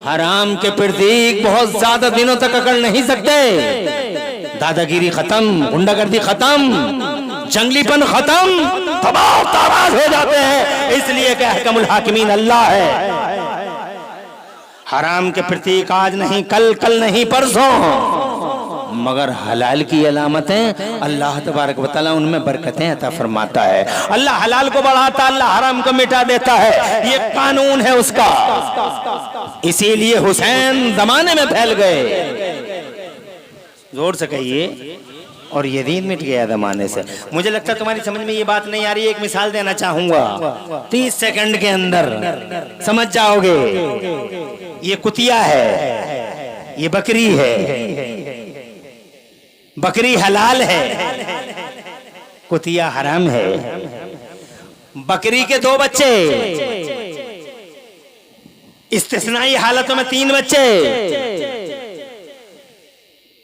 हराम के प्रतीक बहुत ज्यादा दिनों तक अकड़ नहीं सकते। दादागिरी खत्म, गुंडागर्दी खत्म, जंगलीपन खत्म, तबाह ताराज हो जाते हैं। इसलिए कि अहकमुल हाकिमीन अल्लाह है। हराम के प्रतीक आज नहीं कल, कल नहीं परसों, मगर हलाल की अलामतें अल्लाह तबारक व तआला उनमें बरकतें अता फरमाता है। अल्लाह हलाल को बढ़ाता, अल्लाह हराम को मिटा देता है। ये कानून है उसका। इसीलिए हुसैन जमाने में फैल गए। जोर से कहिए। और यजीद मिट गया जमाने से। मुझे लगता है तुम्हारी समझ में ये बात नहीं आ रही है। एक मिसाल देना चाहूंगा, 30 सेकंड के अंदर समझ जाओगे। ये कुतिया है, ये बकरी है। बकरी हलाल है, कुतिया हराम है। बकरी के 2 बच्चे, इस्तिस्नाई हालतों में 3 बच्चे,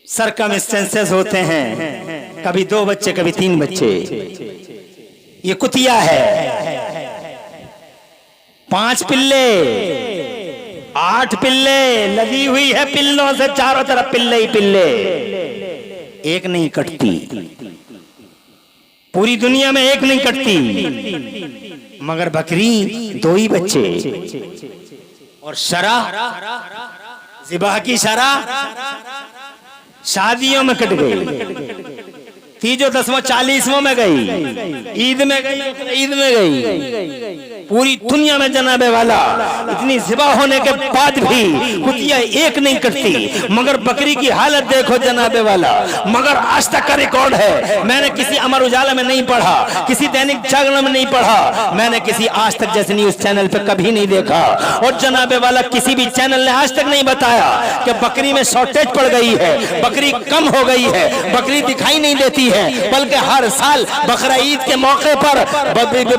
सरकमस्टेंसेस होते हैं, कभी 2 बच्चे कभी 3 बच्चे। ये कुतिया है। 5 पिल्ले, 8 पिल्ले, लगी हुई है पिल्लों से चारों तरफ पिल्ले ही पिल्ले। एक नहीं कटती, पूरी दुनिया में एक नहीं कटती, मगर बकरी 2 ही बच्चे। और शरा, ज़िबाह की शरा शादियों में कट गई, 30, 10, 40 में गई, ईद में गई, ईद में गई। पूरी दुनिया में जनाबे वाला इतनी ज़िबा होने के बाद भी कुतिया एक नहीं कटती, मगर बकरी की हालत देखो जनाबे वाला। मगर आज तक का रिकॉर्ड है, मैंने किसी अमर उजाला में नहीं पढ़ा, किसी दैनिक जागरण में नहीं पढ़ा, मैंने किसी आज तक जैसे न्यूज चैनल पे कभी नहीं देखा। और जनाबे वाला किसी भी चैनल ने आज तक नहीं बताया कि बकरी में शॉर्टेज पड़ गई है, बकरी कम हो गई है, बकरी दिखाई नहीं देती है। बल्कि हर साल बकरा ईद के मौके पर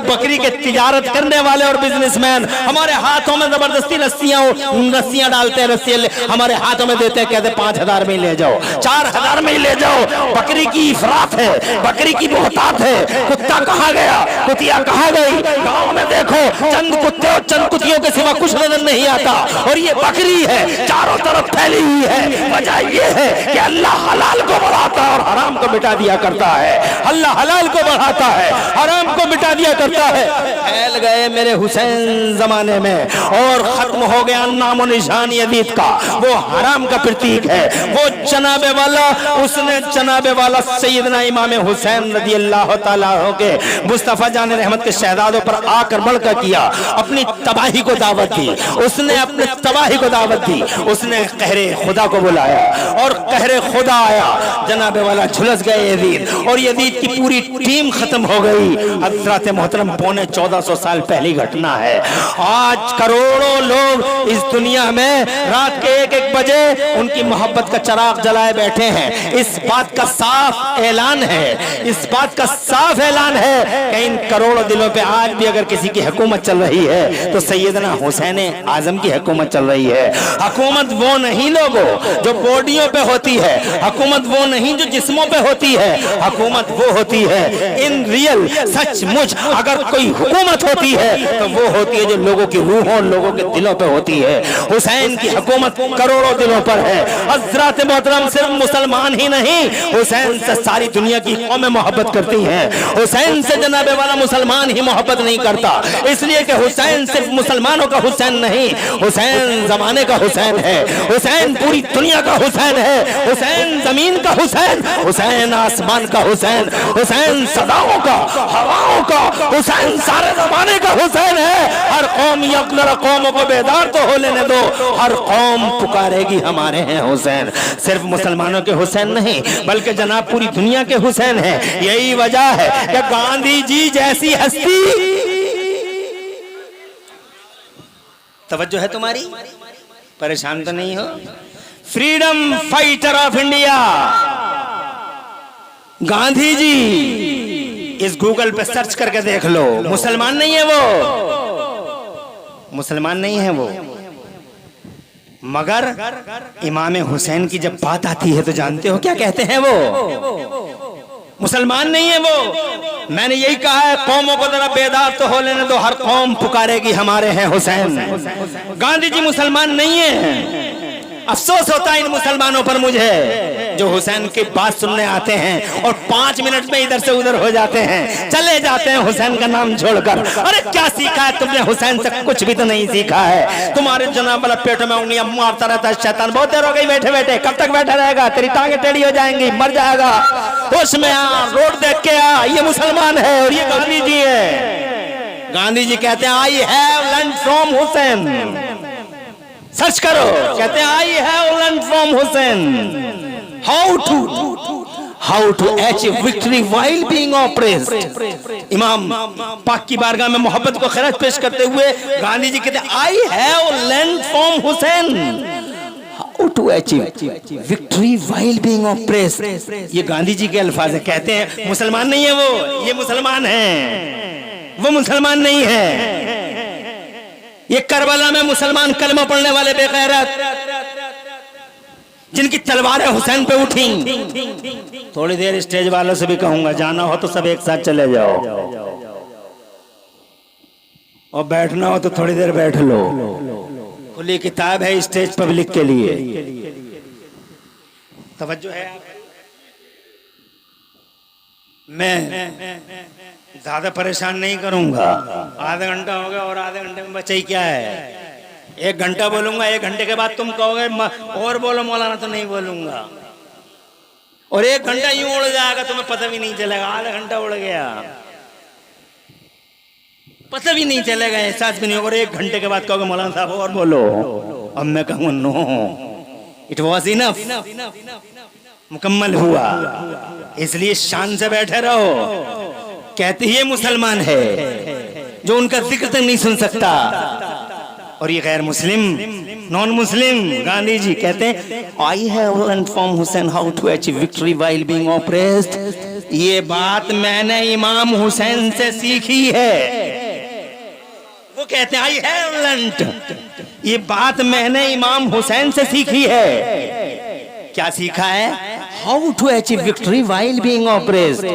बकरी के तिजारत करने वाले और बिजनेसमैन हमारे हाथों में जबरदस्ती रस्सियां डालते हैं, रस्सियां हमारे हाथों में देते हैं, कहते 5000 में ले जाओ, 4000 में ले जाओ। बकरी की इफरात है, बकरी की बहुतात है। कुत्ता कहाँ गया, कुतिया कहाँ गई? गांव में देखो चंद कुत्ते और चंद कुतियों के सिवा कुछ नजर नहीं आता। और ये बकरी है, चारों तरफ फैली हुई है। वजह ये है कि अल्लाह हलाल को बढ़ाता है और हराम को मिटा दिया करता है। अल्लाह हलाल को बढ़ाता है, हराम को मिटा दिया करता है। फैल गए मेरे हुसैन जमाने में और खत्म हो गया नामो निशान यजीद का। वो हराम का प्रतीक है, वो जनाबे वाला, उसने जनाबे वाला सैयदना इमाम हुसैन रज़ी अल्लाह तआला के मुस्तफा जान रहमत के शहजादों पर आकर बढ़कर किया, अपनी तबाही को दावत दी। उसने अपने तबाही को दावत दी, उसने कहरे खुदा को बुलाया और कहरे खुदा आया। जनाबे वाला झुलस गए यजीद, और यजीद की पूरी टीम खत्म हो गई। हज़रत मोहतरम 1400 साल पहली घटना है। आज करोड़ों लोग इस दुनिया में रात के 1-1 बजे उनकी मोहब्बत का चिराग जलाए बैठे हैं। इस बात का साफ ऐलान है, इस बात का साफ ऐलान है कि इन करोड़ों दिलों पे आज भी अगर किसी की हुकूमत चल रही है तो सैयदना हुसैन आजम की हुकूमत चल रही है। हुकूमत वो नहीं लोगों जो बॉडियों पे होती है, हुकूमत वो नहीं जो जिस्मों पे होती है, हुकूमत वो होती है इन रियल सचमुच अगर कोई हुकूमत होती है तो वो होती है जो लोगों की रूहों, लोगों के दिलों पे होती है। हुसैन की हुकूमत करोड़ों दिलों पर है। हज़रत मोहतरम सिर्फ मुसलमान ही नहीं, हुसैन से सारी दुनिया की कौमें मोहब्बत करती हैं। हुसैन से जनाबे वाला मुसलमान ही मोहब्बत नहीं करता, इसलिए कि हुसैन सिर्फ मुसलमानों का हुसैन नहीं, हुसैन जमाने का हुसैन है, हुसैन पूरी दुनिया का हुसैन है, हुसैन जमीन का हुसैन, हुसैन आसमान का हुसैन, हुसैन सदाओं का, हवाओं का, हुसैन सारे जमाने का हुसैन है। हर कौम यकदर कौमों को बेदार तो हो लेने दो, हर कौम पुकारेगी हमारे हैं हुसैन। सिर्फ मुसलमानों के हुसैन नहीं बल्कि जनाब पूरी दुनिया के हुसैन है। यही वजह है कि गांधी जी जैसी हस्ती, तवज्जो है तुम्हारी, परेशान तो नहीं हो, freedom fighter of India Gandhi ji, इस गूगल पे सर्च करके देख लो। मुसलमान नहीं है वो, मुसलमान नहीं है वो, मगर इमाम हुसैन की जब बात आती है तो जानते हो क्या कहते हैं वो? मुसलमान नहीं है वो। मैंने यही कहा है, कौमों को जरा बेदार तो हो लेने दो, हर कौम पुकारेगी हमारे हैं हुसैन। गांधी जी मुसलमान नहीं है। अफसोस होता है इन मुसलमानों पर मुझे, जो हुसैन की बात सुनने आते हैं और 5 मिनट में इधर से उधर हो जाते हैं, चले जाते हैं हुसैन का नाम छोड़कर। अरे क्या सीखा है तुमने हुसैन से? कुछ भी तो नहीं सीखा है। तुम्हारे जनाब वाला पेट में उंगलियां मारता रहता है शैतान। बहुत देर हो गई बैठे बैठे, कब तक बैठा रहेगा? तेरी टांगे टेढ़ी हो जाएंगी, मर जाएगा। होश में आ, रोड देख के आ। ये मुसलमान है और ये गांधी जी है। गांधी जी कहते हैं I have learn from Hussain. Search करो, कहते हैं I have learn from Hussain how to achieve victory while being oppressed. इमाम पाक की बारगाह में मोहब्बत को खिराज पेश करते हुए गांधी जी कहते हैं I have learn from Hussain how to achieve victory while being oppressed. ये गांधी जी के अल्फाज है। कहते हैं मुसलमान नहीं है वो, ये मुसलमान है, वो मुसलमान नहीं है। ये करबला में मुसलमान कलमा पढ़ने वाले बेगैरत, जिनकी तलवारें हुसैन पे उठी। थोड़ी देर स्टेज वालों से भी कहूंगा, जाना हो तो सब एक साथ चले जाओ, और बैठना हो तो थोड़ी देर बैठ लो। खुली किताब है स्टेज पब्लिक के लिए। तवज्जो है। मैं ज्यादा परेशान नहीं करूंगा। आधा घंटा हो गया और आधे घंटे में बचा ही क्या है? 1 घंटा बोलूंगा, 1 घंटे के बाद तुम कहोगे और बोलो मौलाना, तो नहीं बोलूंगा। और 1 घंटा यूं उड़ जाएगा, तुम्हें पता भी नहीं चलेगा। आधा घंटा उड़ गया, पता भी नहीं चलेगा, एहसास भी नहीं होगा। और 1 घंटे के बाद कहोगे मौलाना साहब और बोलो। अब मैं कहूँ नो, इट वॉज इनफ, मुकम्मल हुआ। इसलिए शान से बैठे रहो। कहते ये मुसलमान है जो उनका जिक्र तक नहीं सुन सकता। और ये गैर मुस्लिम, नॉन मुस्लिम। गांधी जी कहते हैं I have learn from Hussain how to achieve victory while being oppressed. ये बात मैंने इमाम हुसैन से सीखी है। वो कहते हैं आई हैव लर्न, ये बात मैंने इमाम हुसैन से सीखी है। क्या सीखा है? How to achieve victory while being oppressed.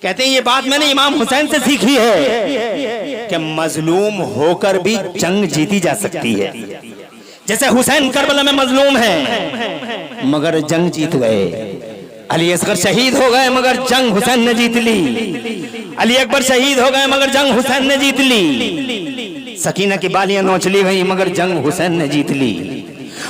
कहते हैं ये बात मैंने इमाम हुसैन से सीखी है कि मजलूम होकर भी जंग जीती जा सकती है। जैसे हुसैन करबला में मजलूम है मगर जंग जीत गए। अली असगर शहीद हो गए मगर जंग हुसैन ने जीत ली। अली अकबर शहीद हो गए मगर जंग हुसैन ने जीत ली। सकीना की बालियां नोच ली गई मगर जंग हुसैन ने जीत ली।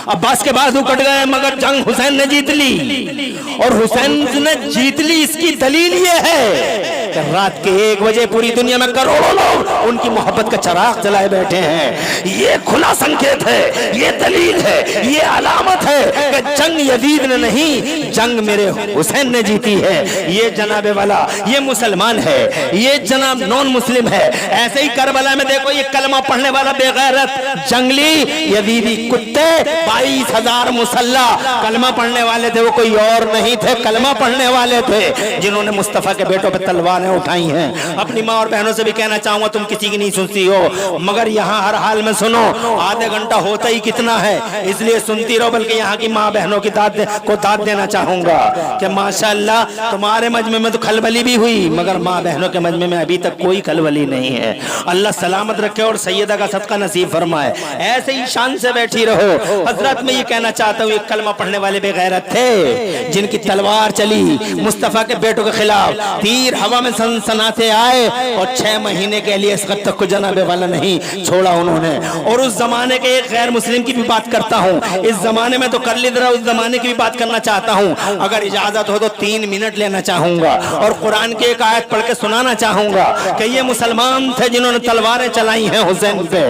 अब्बास के बाजू कट गए मगर जंग हुसैन ने जीत ली। और हुसैन ने जीत ली, इसकी दलील ये है कि रात के 1 बजे पूरी दुनिया में करोड़ों लोग उनकी मोहब्बत का चिराग जलाए बैठे हैं। ये खुला संकेत है, ये दलील है, ये अलामत है कि जंग यजीद ने नहीं, जंग मेरे हुसैन ने जीती है। ये जनाबे वाला, ये मुसलमान है, ये जनाब नॉन मुस्लिम है। ऐसे ही करबला में देखो, ये कलमा पढ़ने वाला बेगैरत जंगली यजीदी कुत्ते 22,000 मुसल्ला कलमा पढ़ने वाले थे। वो कोई और नहीं थे, कलमा पढ़ने वाले थे जिन्होंने मुस्तफा के बेटों पे तलवारें उठाई हैं। अपनी माँ और बहनों से भी कहना चाहूंगा, तुम किसी की नहीं सुनती हो मगर यहाँ हर हाल में सुनो। आधे घंटा होता ही कितना है, इसलिए सुनती रहो। बल्कि यहाँ की माँ बहनों की दाद देना चाहूंगा कि माशाअल्लाह तुम्हारे मजमे में तो खलबली भी हुई मगर माँ बहनों के मजमे में अभी तक कोई खलबली नहीं है। अल्लाह सलामत रखे और सैयदा का सदका नसीब फरमाए। ऐसे ही शान से बैठी रहो। हजरत मैं ये कहना चाहता हूँ, ये कलमा पढ़ने वाले बेगैरत थे जिनकी तलवार चली मुस्तफा के बेटों के खिलाफ, तीर हवा में सनसनाते आए और 6 महीने के लिए असगर तक को जनाबे वाला नहीं छोड़ा उन्होंने। और उस जमाने के एक गैर मुस्लिम की भी बात करता हूँ, इस जमाने में तो कर ली जरा, उस जमाने की भी बात करना चाहता हूँ। अगर इजाजत हो तो 3 मिनट लेना चाहूंगा और कुरान की एक आयत पढ़ के सुनाना चाहूंगा कि ये मुसलमान थे जिन्होंने तलवारें चलाई हैं हुसैन पे।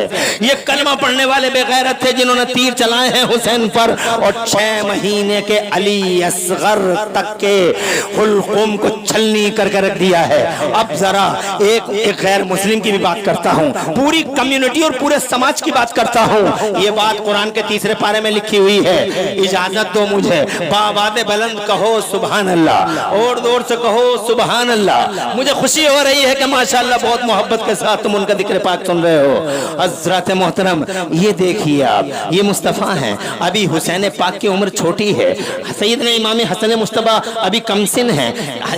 ये कलमा पढ़ने वाले बेगैरत थे जिन्होंने तीर चलाए हैं हुसैन पर। और 6 महीने के अली असगर तक के हुल्कुम को छलनी करके रख दिया है। अब जरा एक गैर मुस्लिम की भी बात करता हूँ, पूरी कम्युनिटी और पूरे समाज की बात करता हूँ। ये बात कुरान के 3 पारे में लिखी हुई है। इजाजत दो मुझे, बावाद बुलंद कहो सुभान अल्लाह, और जोर से कहो सुभान अल्लाह। मुझे खुशी हो रही है कि माशाअल्लाह बहुत मोहब्बत के साथ तुम उनका जिक्र पाक सुन रहे हो। हज़रत मोहतरम, ये देखिए आप, ये मुस्तफ़ा हैं। अभी हुसैन पाक की उम्र छोटी है, सैयदना इमाम हसन मुस्तफ़ा अभी कमसिन है,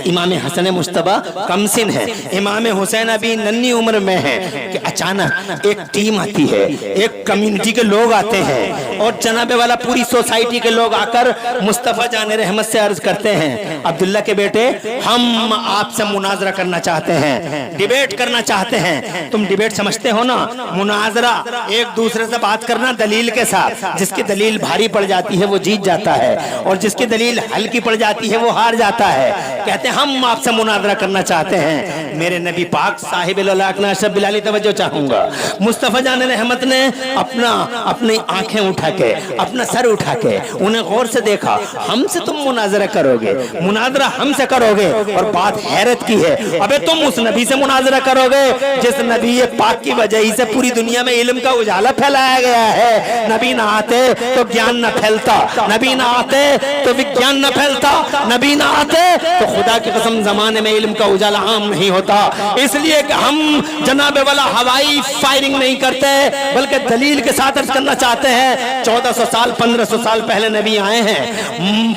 इमाम हसन मुस्तफ़ा कमसिन है, इमाम हुसैन अभी नन्ही उम्र में है कि अचानक एक टीम आती है, एक कम्युनिटी के लोग आते हैं और जनाबे वाला पूरी सोसाइटी के लोग आकर मुस्तफ़ा जान रहमत से अर्ज करते हैं, अब्दुल्ला के बेटे, हम आपसे मुनाजरा करना चाहते हैं, डिबेट करना चाहते हैं। तुम डिबेट समझते हो ना, मुनाजरा, एक दूसरे से बात करना दलील के साथ। जिसकी दलील भारी पड़ जाती है वो जीत जाता है, और जिसकी दलील हल्की पड़ जाती है वो हार जाता है। कहते हैं हम आपसे मुनाजरा करना चाहते हैं। मेरे नबी पाक साहिब अशरफ बिलाली तवज्जो चाहूंगा, मुस्तफ़ा जान रहमत ने अपनी आंखें उठा के, अपना सर उठा के उन्हें गौर से देखा। हमसे तुम मुनाजरा करोगे, मुनाजरा हमसे करोगे, और बात हैरत की है, अबे तुम उस नबी से मुनाजरा करोगे जिस नबी पाक की वजह से पूरी दुनिया में इल्म का उजाला फैलाया गया है। नबी ना आते तो ज्ञान न फैलता, नबी ना आते तो विज्ञान न फैलता, नबी ना आते तो खुदा की कसम जमाने में इल्म का उजाला आम नहीं होता। इसलिए कि हम जनाबे वाला हवाई फायरिंग नहीं करते, बल्कि दलील के साथ अर्ज करना चाहते हैं। 1400 साल 1500 साल पहले नबी आए हैं,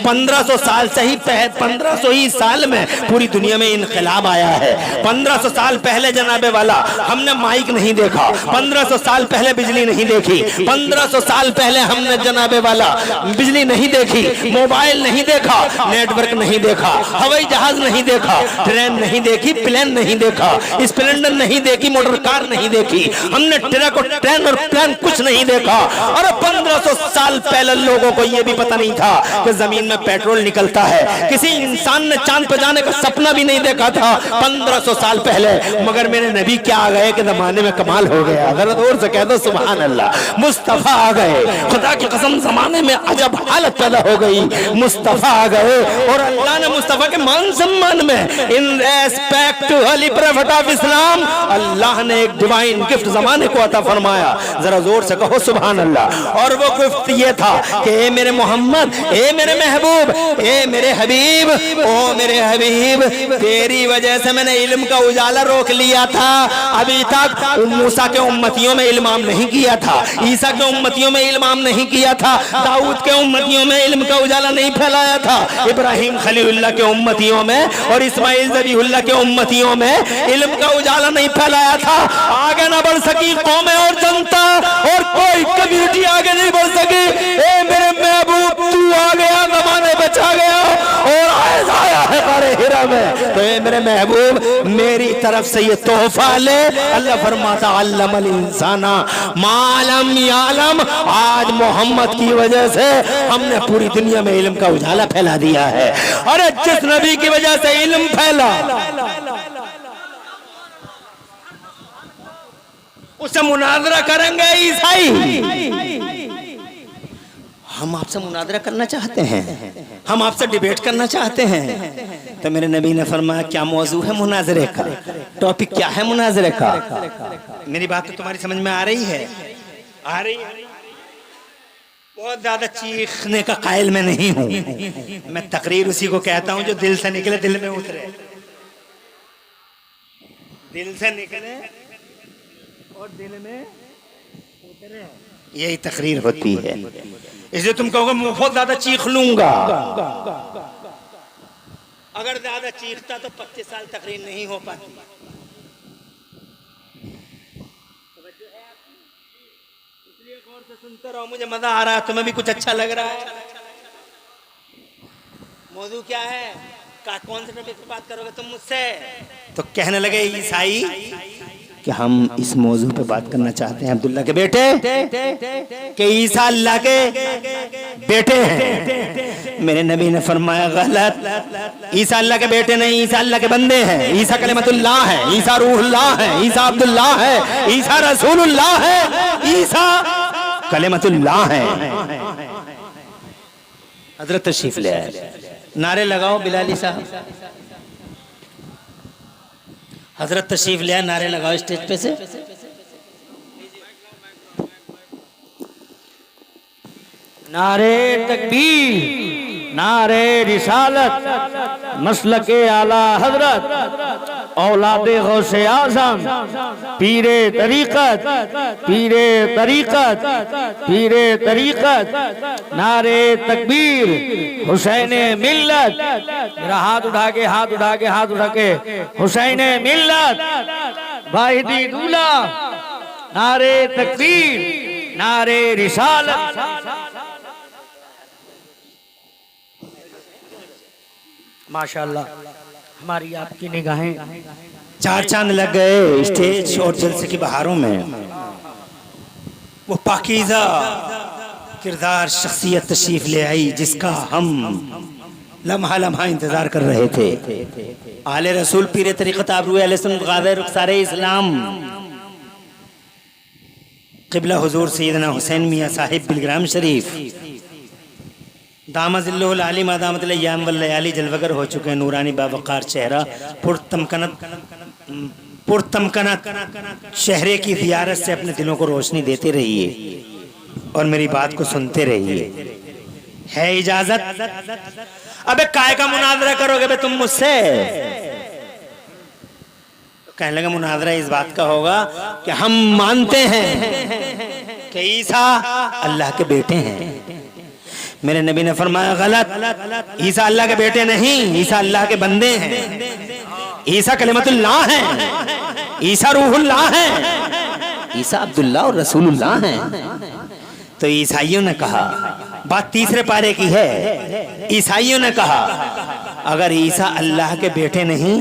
1500 साल से ही 1500 ही साल में पूरी दुनिया में इनकलाब आया है। 1500 साल पहले जनाबे वाला हमने माइक नहीं देखा, 1500 साल पहले बिजली नहीं देखी, 1500 साल पहले हमने जनाबे वाला बिजली नहीं देखी, मोबाइल नहीं देखा, नेटवर्क नहीं देखा, हवाई जहाज नहीं देखा, ट्रेन नहीं देखी, प्लेन नहीं देखा, स्प्लेंडर नहीं देखी, मोटर कार नहीं देखी, हमने ट्रक और ट्रेन और प्लेन कुछ नहीं देखा। और 1500 साल पहले लोगों को यह भी पता नहीं था कि जमीन में पेट्रोल निकलता है, किसी इंसान ने चांद पर जाने का सपना भी नहीं देखा था 1500 साल पहले। मगर मेरे नबी क्या आ गए कि जमाने में कमाल हो गया। अगर जोर से कह दो सुभान अल्लाह, मुस्तफ़ा आ गए, खुदा की कसम जमाने में अजब हालत पैदा हो गई। मुस्तफ़ा आ गए और अल्लाह ने मुस्तफ़ा के मान सम्मान में, in respect to holy prophet of Islam, अल्लाह ने एक डिवाइन गिफ्ट जमाने को अता फरमाया। जरा जोर से कहो सुभान अल्लाह। और वो गिफ्ट ये था कि ए मेरे मोहम्मद, ए मेरे महबूब, ए मेरे हबीब, ओ मेरे हबीब, तेरी वजह से मैंने इल्म का उजाला रोक लिया था। अभी तक मूसा के उम्मतियों में इल्माम नहीं किया था, ईसा के उम्मतियों में इल्माम नहीं किया था, दाऊद के उम्मतियों में इल्म का उजाला नहीं फैलाया था, इब्राहिम खलीलुल्लाह के उम्मतियों में और इस्माइल ज़बीहुल्लाह के उम्मतियों में इल्म का उजाला नहीं फैलाया था। आगे ना बढ़ सकी कौमें और जनता, और कोई कम्युनिटी आगे नहीं बढ़ सकी। ए मेरे महबूब, तू आ गया, जमाने बचा गया और आया है कारे हिरा में। तो ए मेरे महबूब, मेरी तरफ से ये तोहफा ले। अल्लाह फरमाता अल्लमल इंसाना मालम यालम। आज मोहम्मद की वजह से हमने पूरी दुनिया में इल्म का उजाला फैला दिया है। अरे जिस नबी की वजह से इल्म फैला, उससे मुनाजरा करेंगे ईसाई। हम आपसे मुनाजरा करना चाहते हैं, हम आपसे डिबेट करना चाहते हैं। तो मेरे नबी ने फरमाया क्या मौजू है मुनाजरे का, टॉपिक क्या है मुनाजरे का। मेरी बात तो तुम्हारी समझ में आ रही है? आ रही है? बहुत ज्यादा चीखने का कायल मैं नहीं हूं। मैं तकरीर उसी को कहता हूं जो दिल से निकले, दिल में उतरे, दिल से निकले और दिल में उतरे, यही तकरीर होती है। इसलिए तुम कहोगे मैं बहुत ज्यादा चीख लूंगा। अगर ज्यादा चीखता तो 25 साल तकरीर नहीं हो पाती। इसलिए गौर से सुनते रहो, मुझे मजा आ रहा है, तुम्हें भी कुछ अच्छा लग रहा है। मौजू क्या है? कौन से टॉपिक पे बात करोगे तुम मुझसे? तो कहने लगे ईसाई कि हम इस मौजू पे बात करना चाहते हैं, अब्दुल्ला के बेटे, कि ईसा अल्लाह के बेटे हैं। मेरे नबी ने फरमाया गलत, ईसा अल्लाह के बेटे नहीं, ईसा अल्लाह के बंदे हैं। ईसा कलिमतुल्लाह है, ईसा रूहुल्लाह है, ईसा अब्दुल्लाह है, ईसा रसूलुल्लाह है, ईसा कलिमतुल्लाह है। हजरत तशरीफ ले आए, नारे लगाओ बिलाली साहब। हजरत तशरीफ ले आए, नारे लगाओ स्टेज पे से। नारे तकबीर, नारे रिसालत, मसलके आला हजरत, औलादे गौसे आजम, पीरे तरीकत, पीरे तरीकत, पीरे तरीकत, नारे तकबीर, हुसैन मिल्लत। मेरा हाथ उठा के, हाथ उठा के, हाथ उठा के, हुसैन मिल्लत, वाहिदी दूल्हा, नारे तकबीर, नारे रिसालत। माशाअल्लाह, हमारी आपकी निगाहें चार चांद लग गए स्टेज और जलसे की बहारों में। वो पाकीज़ा किरदार शख्सियत तशरीफ ले आई जिसका हम लम्हा लम्हा इंतजार कर रहे थे। आले रसूल पीरे तरीक़त आबरू अहले सुन्नत गाज़ी रुखसारे इस्लाम क़िबला हुज़ूर सैयदना हुसैन मियाँ साहिब बिलग्राम शरीफ दामज़िल्लुहुल आली मादामत अय्याम वल लयाली जलवगर हो चुके हैं। नूरानी बावक़ार चेहरा, पुरतमकनत चेहरे की ज़ियारत से अपने दिलों को रोशनी देते रहिए और मेरी बात को सुनते रहिए। है इजाज़त? अबे काय का मुनाज़रा करोगे बे तुम मुझसे? कहने लगे मुनाज़रा इस बात का होगा कि हम मानते हैं कि ईसा अल्लाह के बेटे हैं। मेरे नबी ने फरमाया गलत, ईसा अल्लाह के बेटे नहीं, ईसा अल्लाह के बंदे हैं। ईसा कलिमतुल्लाह है, ईसा रूहुल्लाह है, ईसा अब्दुल्लाह और रसूलुल्लाह हैं। तो ईसाइयों ने कहा, बात तीसरे पारे की है, ईसाइयों ने कहा अगर ईसा अल्लाह के बेटे नहीं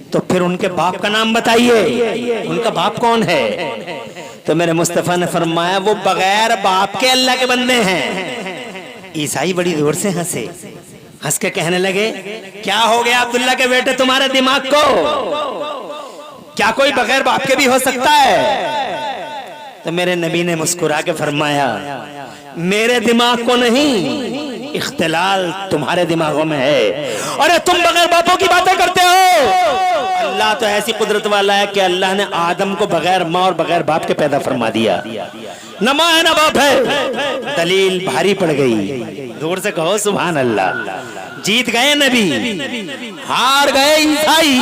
तो फिर उनके बाप का नाम बताइए, उनका बाप कौन है? तो मेरे मुस्तफ़ा ने फरमाया वो बगैर बाप के अल्लाह के बंदे हैं। ईसाई बड़ी जोर से हंसे, हंस के कहने लगे क्या हो गया अब्दुल्ला के बेटे तुम्हारे दिमाग को? क्या कोई बगैर बाप के भी हो सकता है? तो मेरे नबी ने मुस्कुरा के फरमाया मेरे दिमाग को नहीं, इख्तिलाल तुम्हारे दिमागों में है। अरे तुम बगैर बापों की बातें करते हो। अल्लाह तो ऐसी कुदरत वाला है कि अल्लाह ने आदम को बगैर माँ और बगैर बाप के पैदा फरमा दिया। न माँ है न बाप है। दलील भारी पड़ गई। जोर से कहो सुभान अल्लाह। जीत गए नबी, हार गए ईसाई।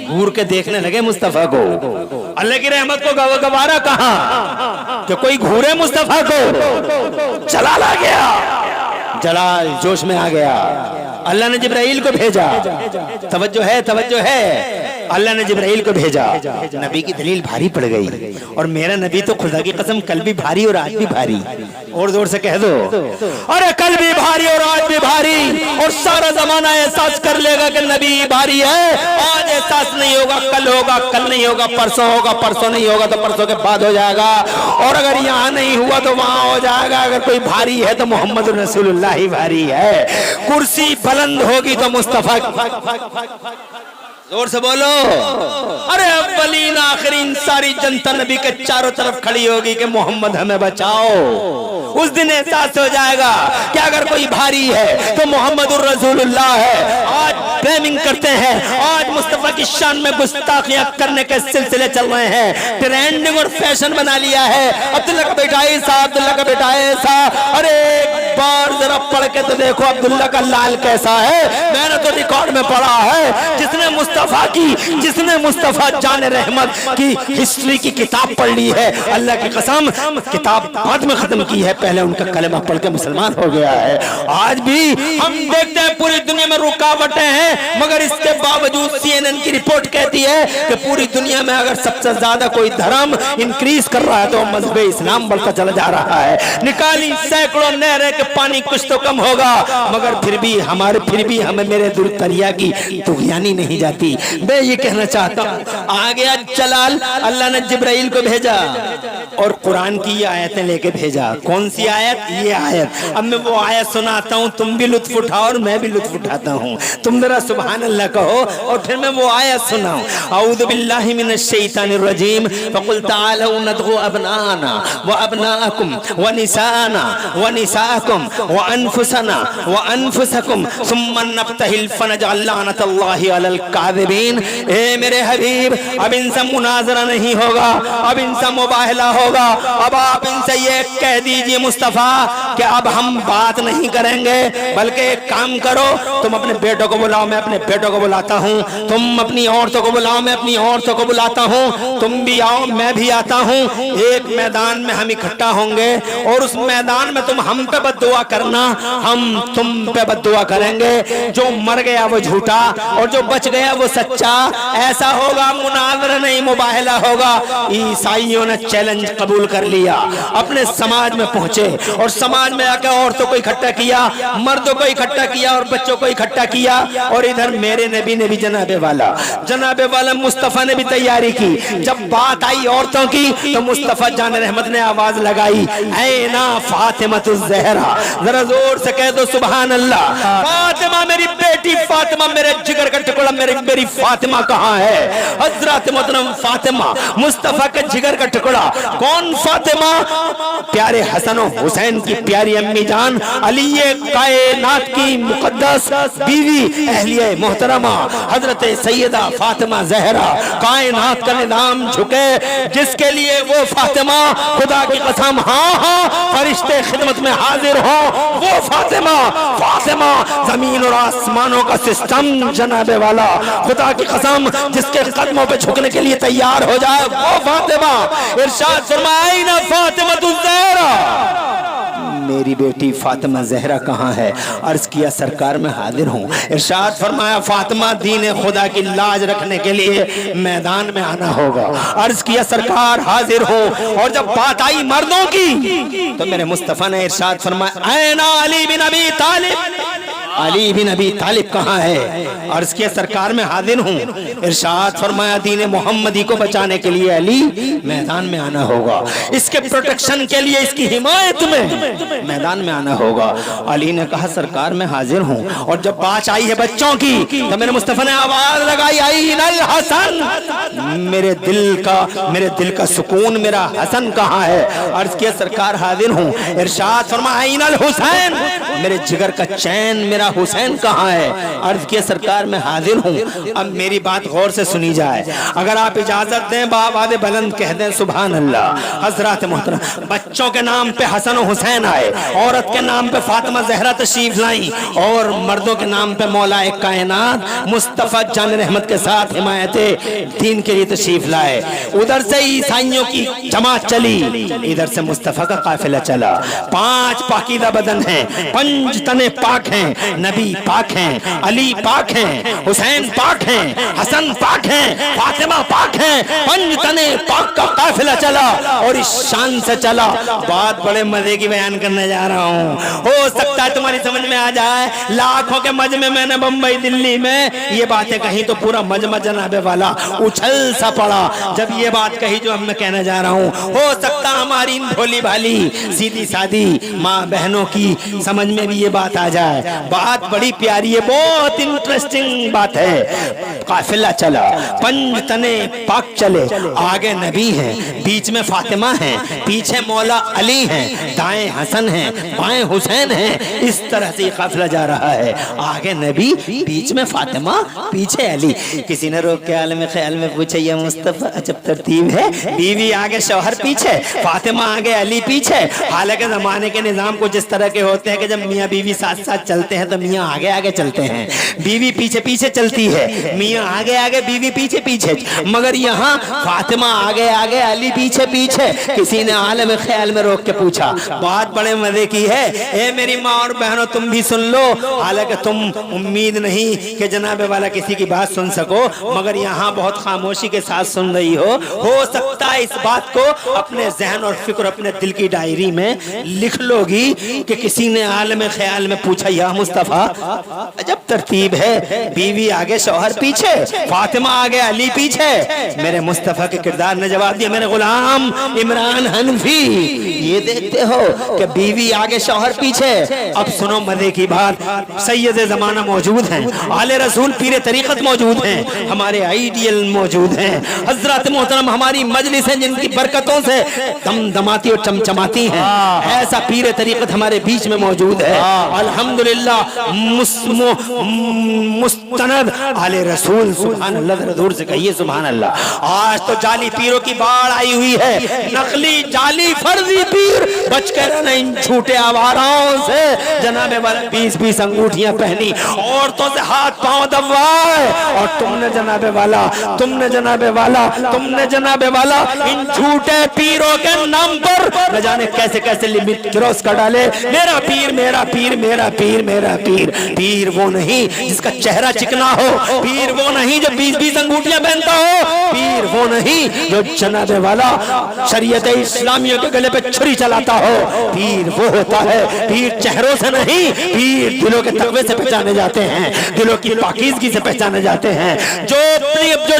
घूर के देखने लगे मुस्तफा को। अल्लाह की रहमत को गवारा कहा कि कोई घूरे मुस्तफा को। जलाल आ गया, जलाल जोश में आ गया। अल्लाह ने जिब्राइल को भेजा। तवज्जो है, तवज्जो है। अल्लाह ने जिब्राइल को भेजा। नबी की दलील भारी पड़ गई। और मेरा नबी तो खुदा की कसम कल भी भारी और आज भी भारी। और जोर से कह दो अरे कल भी भारी और आज भी भारी। और सारा जमाना एहसास कर लेगा कि नबी भारी है। आज एहसास नहीं होगा, कल होगा, कल नहीं होगा, परसों होगा, परसों नहीं होगा तो परसों के बाद हो जाएगा। और अगर यहाँ नहीं हुआ तो वहां हो जाएगा। अगर कोई भारी है तो मोहम्मद रसूलुल्लाह ही भारी है। कुर्सी बुलंद होगी तो मुस्तफा। जोर से बोलो। अरे अव्वलीन आखिरीन सारी जनता नबी के चारों तरफ खड़ी होगी कि मोहम्मद हमें बचाओ। उस दिन एहसास हो जाएगा कि अगर कोई भारी है तो मोहम्मद रसूलुल्लाह है। आज फ्रेमिंग करते हैं, आज मुस्तफा की शान में गुस्ताखियां करने के सिलसिले चल रहे हैं। ट्रेंडिंग और फैशन बना लिया है। अब्दुल्ला का बेटा ऐसा, अब्दुल्ला का बेटा ऐसा। अरे एक बार जरा पढ़ के तो देखो अब्दुल्ला का लाल कैसा है। मैंने तो रिकॉर्ड में पढ़ा है जिसने मुस्तफा जान रहमत की हिस्ट्री की किताब पढ़ ली है, अल्लाह की कसम किताब बाद में खत्म की है, पहले उनका कलमा पढ़ के मुसलमान हो गया है। आज भी हम देखते हैं पूरी दुनिया में रुकावटें हैं, मगर इसके बावजूद CNN की रिपोर्ट कहती है कि पूरी दुनिया में अगर सबसे ज्यादा कोई धर्म इंक्रीज कर रहा है तो मजहब इस्लाम बढ़ता चला जा रहा है। निकाली सैकड़ों नहरें के पानी कुछ तो कम होगा, मगर फिर भी हमें मेरे दुर्तरिया की तुगयानी नहीं जाती। मैं ये कहना चाहता हूँ आ गया जलाल। अल्लाह ने जिब्राइल को भेजा और कुरान की ये आयतें लेके भेजा। कौन सी आयत? ये आयत। अब मैं वो आयत सुनाता हूँ, तुम भी लुत्फ उठाओ और मैं भी लुत्फ उठाता हूँ। तुम जरा सुभान अल्लाह कहो और फिर मैं वो आयत सुनाऊं। औज़ु बिल्लाहि मिनश शैतानिर रजीम। फकुल तालू नदगु अबनाना व अबनाकुम व निसाना व निसाकुम व अनफुसना व अनफुसकुम सुम्मा नब्तहिल फनजअल लानतल्लाहि अलल काज़िबीन। ए मेरे हबीब, अब इनसे मुनाजरा नहीं होगा, अब इनसे मुबाहला होगा। अब आप इनसे ये कह दीजिए मुस्तफ़ा कि अब हम बात नहीं करेंगे, बल्कि एक काम करो, तुम अपने बेटों को बुलाओ, मैं अपने बेटों को बुलाता हूँ। तुम अपनी औरतों को बुलाओ, मैं अपनी औरतों को बुलाता हूँ। तुम भी आओ, मैं भी आता हूँ। एक मैदान में हम इकट्ठा होंगे और उस मैदान में तुम हम पे बद्दुआ करना, हम तुम पे बद्दुआ करेंगे। जो मर गया वो झूठा और जो बच गया वो सच्चा। ऐसा होगा, मुनाज़रा नहीं, मुबाहला होगा। ईसाइयों ने चैलेंज कबूल कर लिया, अपने समाज में पहुंचे और समाज में आकर औरतों को इकट्ठा किया, मर्दों को इकट्ठा किया और बच्चों को इकट्ठा किया। और इधर मेरे नबी ने भी जनाबे वाला मुस्तफ़ा ने भी तैयारी की। जब बात आई औरतों की तो मुस्तफ़ा जान रहमत ने आवाज लगाई, ऐ ना फातिमा ज़हरा, जरा जोर से कह दो सुभान अल्लाह। फातिमा मेरी बेटी, फातिमा मेरे जिगर का टुकड़ा, मेरी फातिमा कहाँ है? हजरत मोहतरम फातिमा, मुस्तफ़ा के जिगर का टुकड़ा। कौन फातिमा? प्यारे हसन और हुसैन की प्यारी अम्मी जान, अली कायनात की मुकद्दस बीवी, अहलिया मोहतरमा हजरत सैयदा फातिमा ज़हरा। कायनात का निज़ाम झुके जिसके लिए वो फातिमा, खुदा की कसम, हाँ हाँ फरिश्ते खिदमत में हाजिर हो, वो फातिमा। फातिमा जमीन और आसमानों का सिस्टम जनाबे वाला, खुदा की कसम, जिसके कदमों पे झुकने के लिए तैयार हो जाए, वो फातिमा। इरशाद फरमाया, ना फातिमा ज़हरा, मेरी बेटी फातिमा ज़हरा कहाँ है? अर्ज किया, सरकार में हाजिर हूँ। इरशाद फरमाया, फातिमा दीन खुदा की लाज रखने के लिए मैदान में आना होगा। अर्ज किया, सरकार हाजिर हो। और जब बात आई मर्दों की तो मेरे मुस्तफ़ा ने इरशाद फरमाया, ऐना अली बिन अबी तालिब, अली बिन अबी तालिब कहाँ है? अर्ज किया, सरकार में हाजिर हूँ। इरशाद फरमाया, दीन मोहम्मदी को बचाने के लिए अली मैदान में आना होगा, इसके प्रोटेक्शन के लिए, इसकी हिमायत में मैदान में आना होगा। अली ने कहा, सरकार में हाजिर हूँ। और जब बात आई है बच्चों की तो मेरे मुस्तफ़ा ने आवाज लगाई, ऐनल हसन, मेरे दिल का सुकून, मेरा हसन कहाँ है? अर्ज किया, सरकार हाजिर हूँ। इरशाद फरमाया, ऐनल हुसैन, मेरे जिगर का चैन, मेरा हुसैन कहाँ है? अर्ज किया, सरकार में हाजिर हूँ। अब मेरी बात गौर से सुनी जाए, अगर आप इजाजत दें, बावाज़े बुलंद कह दें सुभान अल्लाह। हजरत मोहतरम, बच्चों के नाम पे हसन और हुसैन आए, औरत के नाम पे फातिमा ज़हरा तशरीफ लाई, और मर्दों के नाम पे मौलाए कायनात मुस्तफ़ा जान रहमत के साथ हिमायते दीन के लिए तशरीफ लाए। उधर से ईसाइयों की जमात चली, इधर से मुस्तफ़ा का काफिला चला। 5 पाकीज़ा बदन हैं, 5 तने पाक हैं, नबी पाक हैं, अली पाक हैं, हुसैन पाक हैं, हसन पाक हैं, फातिमा पाक हैं। 5 तने पाक का काफिला चला और इस शान से चला। बात बड़े मजे की बयान करने जा रहा हूँ, हो सकता है तुम्हारी समझ में आ जाए। लाखों के मजमे मैंने बम्बई दिल्ली में ये बातें कही तो पूरा मजमा जनाबे वाला उछल सा पड़ा जब ये बात कही जो अब मैं कहने जा रहा हूँ। हो सकता हमारी भोली भाली सीधी सादी माँ बहनों की समझ में भी ये बात आ जाए। बात बड़ी प्यारी है, बहुत इंटरेस्टिंग बात है। काफिला चला, 5 तने पाक चले, आगे नबी हैं, बीच में फातिमा हैं, पीछे मौला अली हैं, दाएं हसन हैं, बाएं हुसैन हैं। इस तरह से काफिला जा रहा है, आगे नबी, बीच में फातिमा, पीछे अली। किसी ने रोक के आलम ख्याल में पूछा, ये मुस्तफा अजब तरतीब है, बीवी आगे शौहर पीछे, फातिमा आगे अली पीछे। हालांकि जमाने के निजाम कुछ इस तरह के होते हैं कि जब मियाँ बीवी साथ साथ चलते हैं तो मियाँ आगे आगे चलते हैं, बीवी पीछे पीछे चलती है, मियाँ आगे आगे, बीवी पीछे पीछे। मगर यहाँ फातिमा आगे आगे, अली पीछे पीछे। किसी ने आलम ख्याल में रोक के पूछा, बात बड़े मजे की है, ए मेरी माँ और बहनों तुम भी सुन लो। हालांकि तुम उम्मीद नहीं कि जनाबे वाला किसी की बात सुन सको, मगर यहाँ बहुत खामोशी के साथ सुन रही हो सकता है इस बात को अपने जहन और फिक्र, अपने दिल की डायरी में लिख लोगी कि किसी ने आलम ख्याल में पूछा, या मुस्तफा मुस्तफा, अजब तरतीब है, बीवी आगे शौहर पीछे, फातिमा आगे अली पीछे। मेरे मुस्तफा के किरदार ने जवाब दिया, मेरे गुलाम इमरान हनफी, ये देखते हो कि बीवी आगे शौहर पीछे। अब सुनो मजे की बात, सैयद जमाना मौजूद हैं, आले रसूल पीरे तरीकत मौजूद हैं, हमारे आइडियल मौजूद हैं, हजरत मोहतरम हमारी मजलिस हैं जिनकी बरकतों से दमदमाती और चमचमाती हैं। ऐसा पीरे तरीकत हमारे बीच में मौजूद है, अल्हम्दुलिल्लाह। मुस्तनद आले रसूल, सुभान अल्लाह, दूर से कहिए सुभान अल्लाह। आज तो जाली पीरों की बाढ़ आई हुई है, नकली जाली फर्जी पीर, बच कर रहना इन झूठे आवाराओं से। जनाबे वाला 20-20 अंगूठियां पहनी, औरतों से हाथ पांव दबाए, और तुमने जनाबे वाला इन झूठे पीरों के नाम पर न जाने कैसे कैसे लिमिट क्रॉस कर डाले। मेरा पीर, मेरा पीर, मेरा पीर, मेरा पीर। पीर वो नहीं जिसका चेहरा चिकना हो, पीर वो नहीं जो 20-20 अंगूठियां पहनता हो, पीर वो नहीं जो जनाबे वाला शरीयत इस्लामियों के गले पे छुरी चलाता हो। पीर वो होता है, पीर चेहरों से नहीं, पीर दिलों के तकवे से पहचाने जाते हैं, दिलों की पाकीज़गी से पहचाने जाते हैं। जो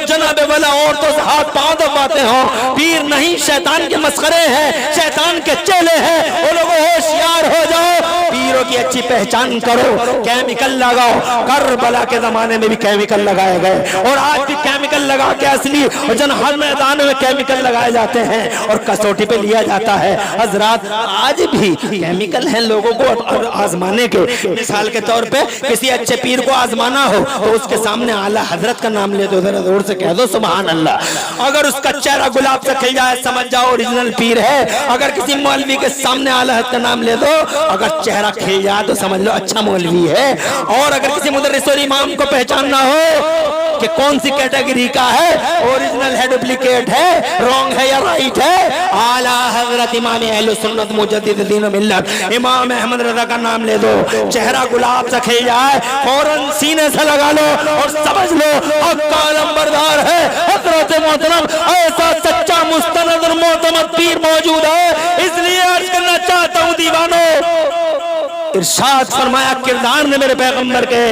जनाबे वाला औरतों से हाथ पांव दबाते हो, पीर नहीं, शैतान के मस्खरे हैं, शैतान के चेले हैं। वो लोगों होशियार हो जाओ, पीरों की अच्छी पहचान करो, केमिकल लगाओ। करबला के जमाने में भी केमिकल लगाए गए, और आज भी केमिकल लगा के असली और हर मैदान में केमिकल लगाए जाते हैं और कसौटी पे लिया जाता है। हजरात, आज भी केमिकल हैं लोगों को आजमाने के। मिसाल के तौर पे किसी अच्छे पीर को आजमाना हो तो उसके सामने आला हजरत का नाम ले दो, जरा जोर से कह दो सुभान अल्लाह। अगर उसका चेहरा गुलाब से खिल जाए, समझ जाओ ओरिजिनल पीर है। अगर किसी मौलवी के सामने आला हजरत का नाम ले दो, अगर चेहरा खिल जाए तो समझ लो अच्छा मौलवी है। और अगर किसी मुदर्रिस और इमाम को पहचानना हो कि कौन सी कैटेगरी का है, ओरिजिनल है, डुप्लीकेट है, रॉन्ग है या राइट है, आला हजरत इमाम अहले सुन्नत मुजद्दिद दीन मिल्लत इमाम अहमद रजा का नाम ले दो। चेहरा गुलाब से खिल जाए, फौरन सीने से लगा लो और समझ लो हक का अलंबरदार है हजरत मोहतरम। ऐसा सच्चा मुस्तनद और मोहतमद पीर मौजूद है। इसलिए अर्ज करना चाहता हूँ दीवानों, इरशाद फरमाया किरदार ने मेरे पैगंबर के।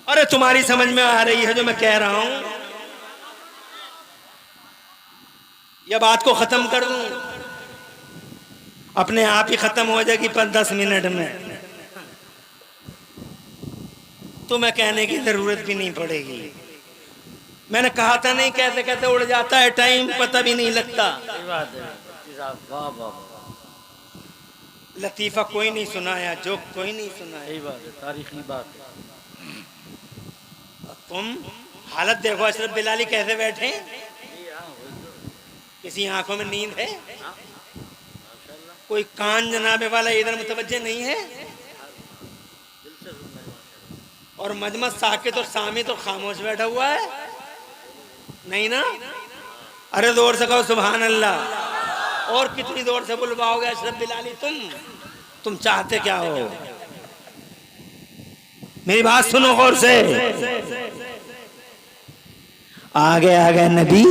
अरे तुम्हारी समझ में आ रही है जो मैं कह रहा हूं? यह बात को खत्म कर दूं, अपने आप ही खत्म हो जाएगी 10 मिनट में, तुम्हें कहने की जरूरत भी नहीं पड़ेगी। मैंने कहा था नहीं, कहते कहते उड़ जाता है टाइम, पता भी नहीं लगता। लतीफा कोई नहीं सुनाया, जोक कोई नहीं सुनाया, तारीखी बात। तुम हालत देखो, अशरफ बिलाली कैसे बैठे, किसी आंखों में नींद है, कोई कान जनाबे वाला इधर मुतवज्जे नहीं है, और मजमत साकित और सामित और खामोश बैठा हुआ है, नहीं ना? अरे जोर से कहो सुभान अल्लाह। और कितनी जोर से बुलवाओगे अशरफ बिलाली? तुम चाहते क्या हो? मेरी बात सुनो गौर से। आगे आगे नबी,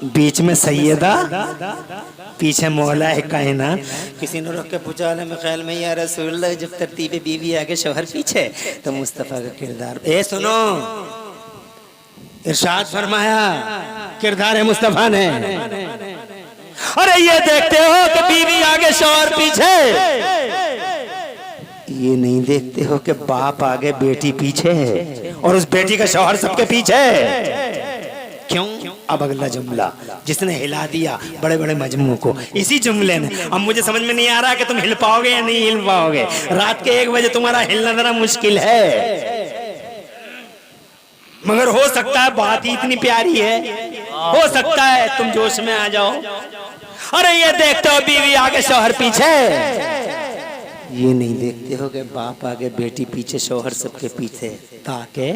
बीच में सैयदा, पीछे मौला है कायनात। किसी ने रोक के पूछा में ख्याल में या रसूलल्लाह, जब तरतीब बीवी आगे शौहर पीछे तो मुस्तफा का किरदार। ए सुनो, इरशाद फरमाया किरदार है मुस्तफा ने। अरे ये देखते हो कि बीवी आगे शौहर पीछे, ये नहीं देखते हो कि बाप आगे बेटी पीछे है और उस बेटी का शौहर सबके पीछे है। क्यों? अब अगला जुमला जिसने हिला दिया बड़े बड़े मजमू को, इसी जुमले ने। अब मुझे समझ में नहीं आ रहा कि तुम हिल पाओगे या नहीं हिल पाओगे। रात के 1 बजे तुम्हारा हिलना जरा मुश्किल है, मगर हो सकता है बात ही इतनी प्यारी है, हो सकता है तुम जोश में आ जाओ। अरे ये देखते हो बीवी आगे शौहर पीछे, ये नहीं देखते हो कि बाप आगे बेटी पीछे, शौहर सबके पीछे, ताकि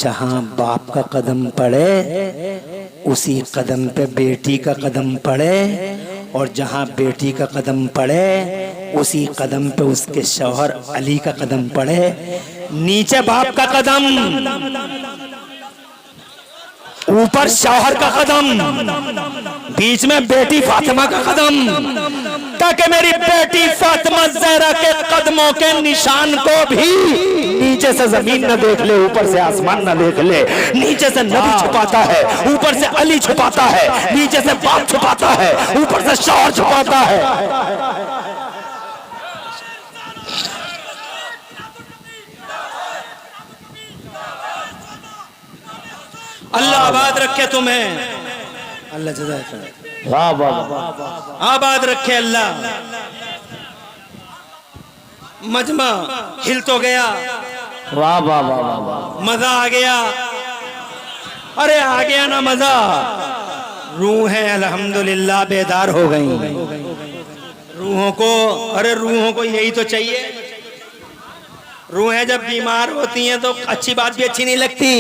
जहां बाप का कदम पड़े उसी कदम पे बेटी का कदम पड़े, और जहां बेटी का कदम पड़े उसी कदम पे उसके शौहर अली का कदम पड़े। नीचे बाप का कदम, ऊपर शौहर का कदम, बीच में बेटी फातिमा का कदम, ताकि मेरी बेटी फातिमा ज़हरा के कदमों के निशान को भी नीचे से जमीन न देख ले, ऊपर से आसमान न देख ले। नीचे से नबी छुपाता है, ऊपर से अली छुपाता है, नीचे से बाप छुपाता है, ऊपर से शौहर छुपाता है। अल्लाह आबाद रखे तुम्हें, अल्लाह जज़ाक वाह वाह, आबाद रखे अल्लाह। मजमा हिल तो गया, वाह वाह वाह वाह, मजा आ गया। अरे आ गया ना मजा। रूहें अल्हम्दुलिल्लाह बेदार हो गई। रूहों को, अरे रूहों को यही तो चाहिए। रूहें जब बीमार होती हैं तो अच्छी बात भी अच्छी नहीं लगती।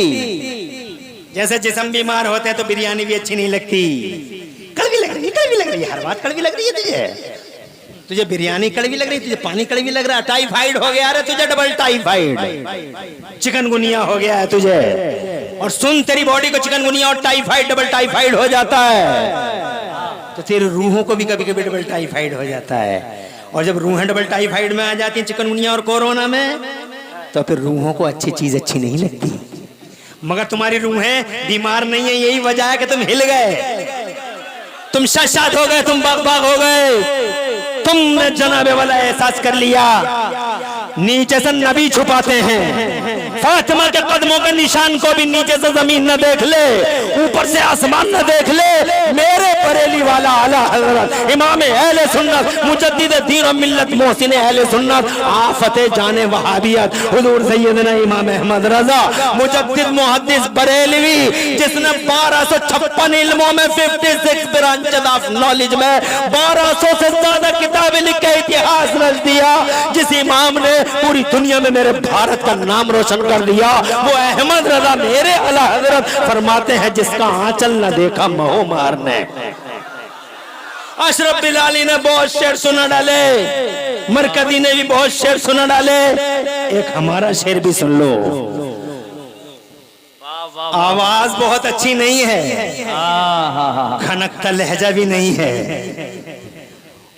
जैसे जिस्म बीमार होते हैं तो बिरयानी भी अच्छी नहीं लगती। कड़वी लग रही है, कड़वी लग रही है, हर बात कड़वी लग रही है तुझे। तुझे बिरयानी कड़वी लग रही है, तुझे पानी कड़वी लग रहा है, टाइफाइड हो गया। अरे तुझे डबल टाइफाइड, चिकनगुनिया हो गया है तुझे। और सुन, तेरी बॉडी को चिकनगुनिया और टाइफाइड, डबल टाइफाइड हो जाता है, तो तेरी रूहों को भी कभी कभी डबल टाइफाइड हो जाता है। और जब रूहें डबल टाइफाइड में आ जाती हैं, चिकनगुनिया और कोरोना में, तो फिर रूहों को अच्छी चीज अच्छी नहीं लगती। मगर तुम्हारी रूहें बीमार नहीं है, यही वजह है कि तुम हिल गए, तुम शाद हो गए, तुम बाग बाग हो गए। तुमने जनाबे वाला एहसास कर लिया। नीचे से नबी छुपाते हैं, फातिमा के कदमों के निशान को भी नीचे से जमीन न देख ले, ऊपर से आसमान न देख ले। मेरे बरेली वाला आला हजरत इमाम अहले सुन्नत मुजद्दिद दीन और मिल्लत मोहसिन अहले सुन्नत आफते जाने वहाबियत हुजूर सैयदना इमाम अहमद रजा मुजद्दिद मुहद्दिस बरेलवी, जिसने 1256 इल्मों में 56 ब्रांचेस ऑफ नॉलेज में 1200 से ज्यादा किताबें लिख के इतिहास रच दिया, जिस इमाम ने पूरी दुनिया में मेरे भारत का नाम रोशन कर दिया, वो अहमद रजा मेरे आला हजरत फरमाते हैं, जिसका आंचल न देखा महो मारने। अशरफ बिलाली ने बहुत शेर सुना डाले, मरकजी ने भी बहुत शेर सुना डाले। एक हमारा शेर भी सुन लो। आवाज बहुत अच्छी नहीं है, खनकता लहजा भी नहीं है,